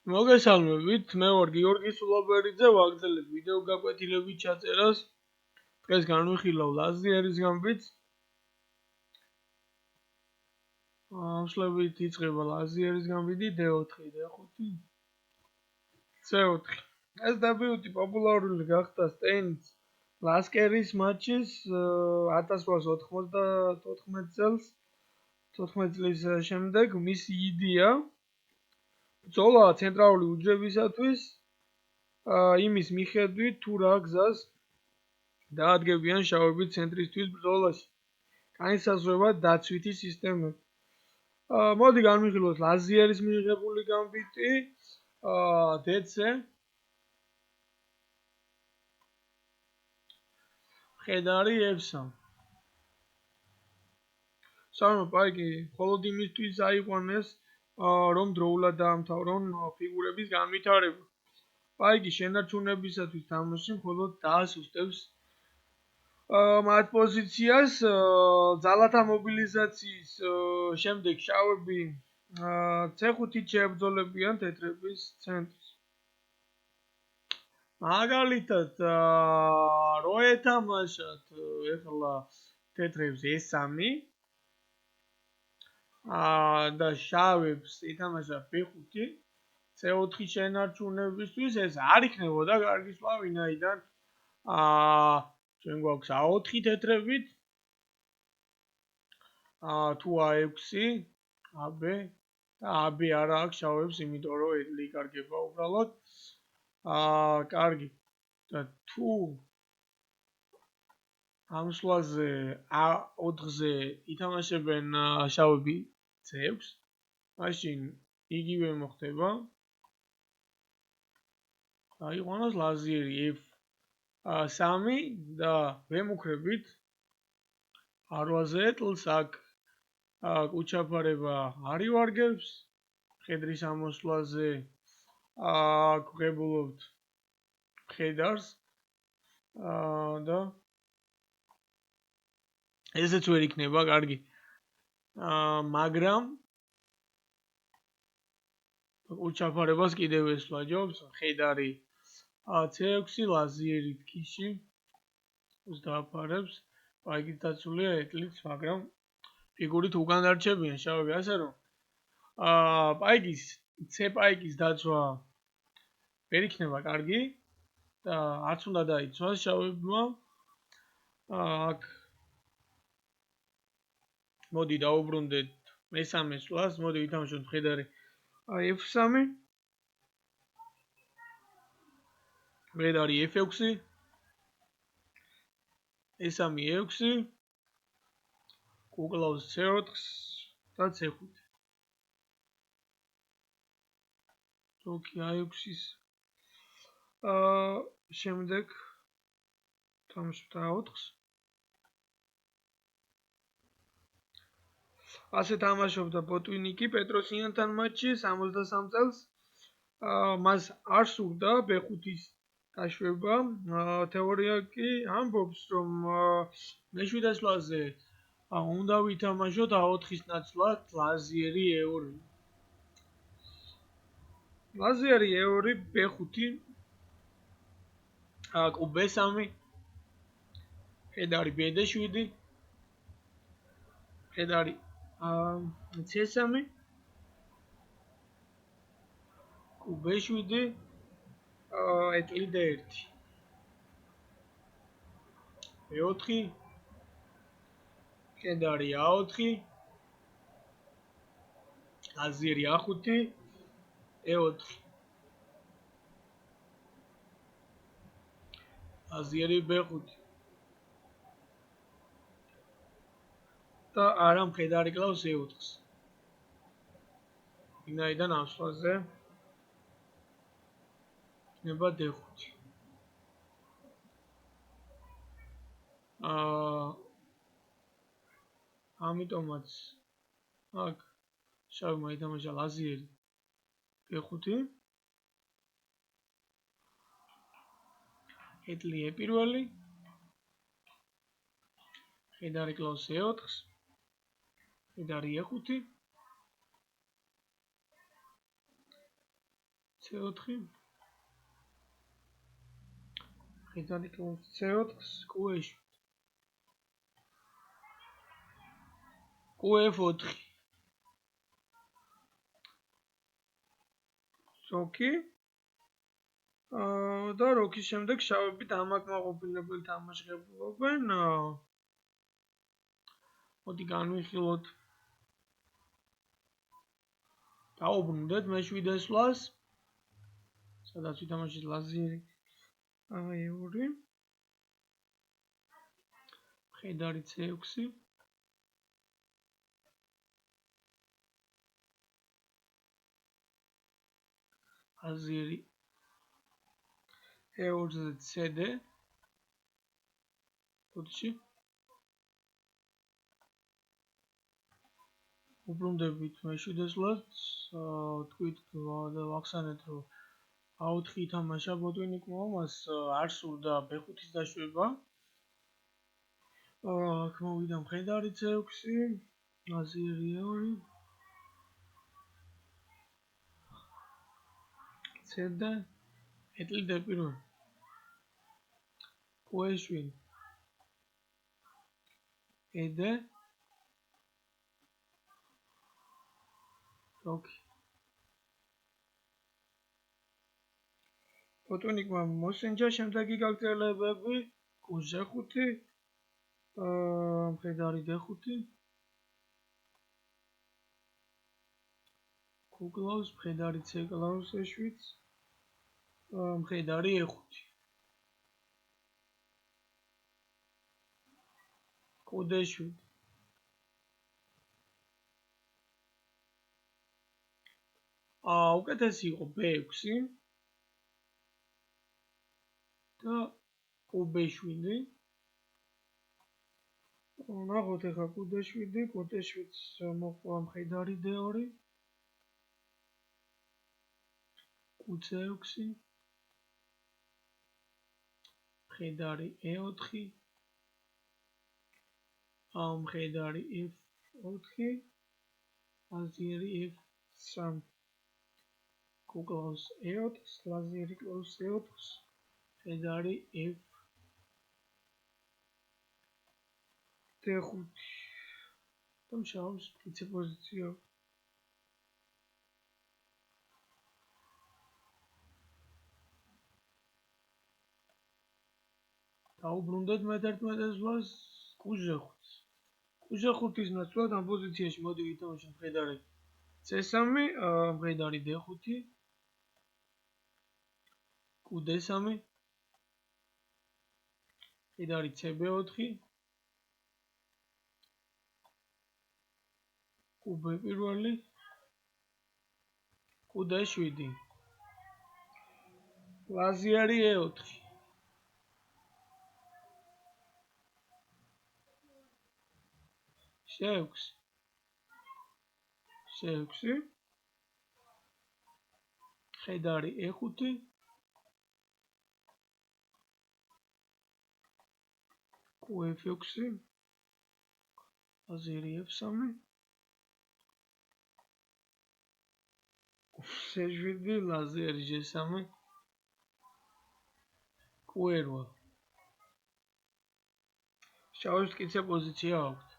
მოგესალმებით, მე ვარ გიორგი სულობერიძე, ვაგრძელებ ვიდეო გაკვეთილების ჩაწერას. დღეს განვიხილავ ლაზიერის გამბით. ამშლებით იწყება ლაზიერის გამბიტი D4, D5, C4. ეს დებიუტი პოპულარული გახდა სტეინის ლასკერის მატჩის 1894 წელს, 14 წლის შემდეგ მისი იდეა ბრძოლა ცენტრალური უჯრედისათვის იმის მიხედვით თუ რა გზას დაადგებიან შავები ცენტრისთვის ბრძოლაში. განისაზღვრება დაცვითი სისტემები. მოდი განვიხილოთ ლაზიერის მიღებული გამბიტი DC. ხედარი F3. სამმა პაიკი მხოლოდ იმისთვის აიყვანეს, რომ დროულად დაამთავრონ ფიგურების განვითარება. პაიკი შენარჩუნებისათვის თამაში მხოლოდ დაასუსტებს მათ პოზიციას ძალათა მობილიზაციის შემდეგ შავები C5-ით შეებრძოლებიან თეთრების ცენტრს. მაგალითად, რო ეთამაშათ ეხლა თეთრებს E3 და შავებს ეთამაშა B5, C4 შენარჩუნებისთვის ეს არ იქნებოდა კარგი სვლა, ვინაიდან ჩვენ გვაქვს A4 თეთრებით, თუ A6, AB და AB არ აქვს შავებს, იმიტომ რომ ელიკარგება უბრალოდ. კარგი. და თუ ამ სვლაზე A4-ზე ითამაშებენ შავები C6, მაშინ იგივე მოხდება. აიყვანოს ლაზიერი F3 და ვემუქრებით 8-ზე ტლს აქ კუჩაფარება არ ივარგებს, მხედრის ამოსვლაზე გვღებულობთ მხედარს და ესეც ვერ იქნება კარგი. მაგრამ კუჩაფარებას კიდევ ესვლა ჯობს, მხედარი C6 ლაზიერით ქიში დააფარებს, პაიკით დაცულია ეტლიც, მაგრამ ფიგურით უკან დარჩებიან შავები, ასე რომ პაიკის C პაიკის დაცვა ვერ იქნება კარგი და არც უნდა დაიცვას შავებმა. აქ მოდი დაუბრუნდეთ მესამე სვლას, მოდი ვითამაშოთ მხედარი F3, მხედარი F6, E3 E6, კუკლავს C4-ს და C5. როკი A6-ის შემდეგ თამაშობთ A4-ს. ასე თამაშობდა ბოტვინიკი პეტროსიანთან მატჩში 63 წელს. მას არ სურდა B5-ის დაშვება. თეორია კი ამბობს, რომ მეშვიდე სვლაზე უნდა ვითამაშოთ A4-ის ნაცვლად ლაზიერი E2. ლაზიერი E2 B5, კუბ B3, მხედარი BD7, მხედარი C3, კუბ B7, ეტლი D1, B4, მხედარი A4, ლაზიერი A5, E4, ლაზიერი B5 და არა მხედარი კლავს E4-ს. ვინაიდან ამ სვლაზე იქნება D5. ამიტომაც აქ შავმა ითამაშა ლაზიერი B5, ეტლი E1, მხედარი კლავს E4-ს, მხედარი E5, C4 მხედარი კლავს C4-ს Q7 Q4 როკი და როკის შემდეგ შავები დამაკმაყოფილებელი თამაშებულობენ მოდი განვიხილოთ დაუბრუნდეთ მე-7 სვლას სადაც ვითამაშეთ ლაზერი E2 მხედარი C6 ლაზერი E2-ზე CD ხუთში უბრუნდებით მე-7 სვლას თქვით და ვახსენეთ რომ A4 ითამაშა ბოტვინიკმა მას არ სურდა B5-ის დაშვება აქ მოვიდა მხედარი C6 ლაზერი E2 CD ეტლიდა პირველ Q7 ED როკი ბოტვინიკმა მოსენჯა შემდეგი გაგრძელებები Q5 მხედარი D5 Q კლავს მხედარი C კლავს E7 მხედარი E5 Q7 უკეთესი იყო B6 და Q7 ნახოთ ახლა Q7-ს მოყვა მხედარი D2 Q6 მხედარი E4 მხედარი F4 ლაზერი F3 Q კლავს E4-ს ლაზერი კლავს E4-ს მხედარი F D5 და მშავს მტკიცე პოზიცია დაუბრუნდეთ მე-11 სვლას Q7-ს Q7-ის ნაცვლად ამ პოზიციაში მოდი ვითამაშოთ მხედარი C3 მხედარი D5 Q3 მხედარი CB4 Q1 Q7 ლაზერი E4 C6 მხედარი E5 Q6 ლაზერი F3 C7 ლაზერი G3 Q8 შავის მტკიცე პოზიცია აქვს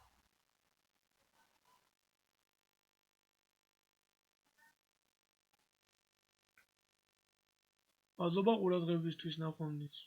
მადლობა ყურადღებისთვის ნახვამდის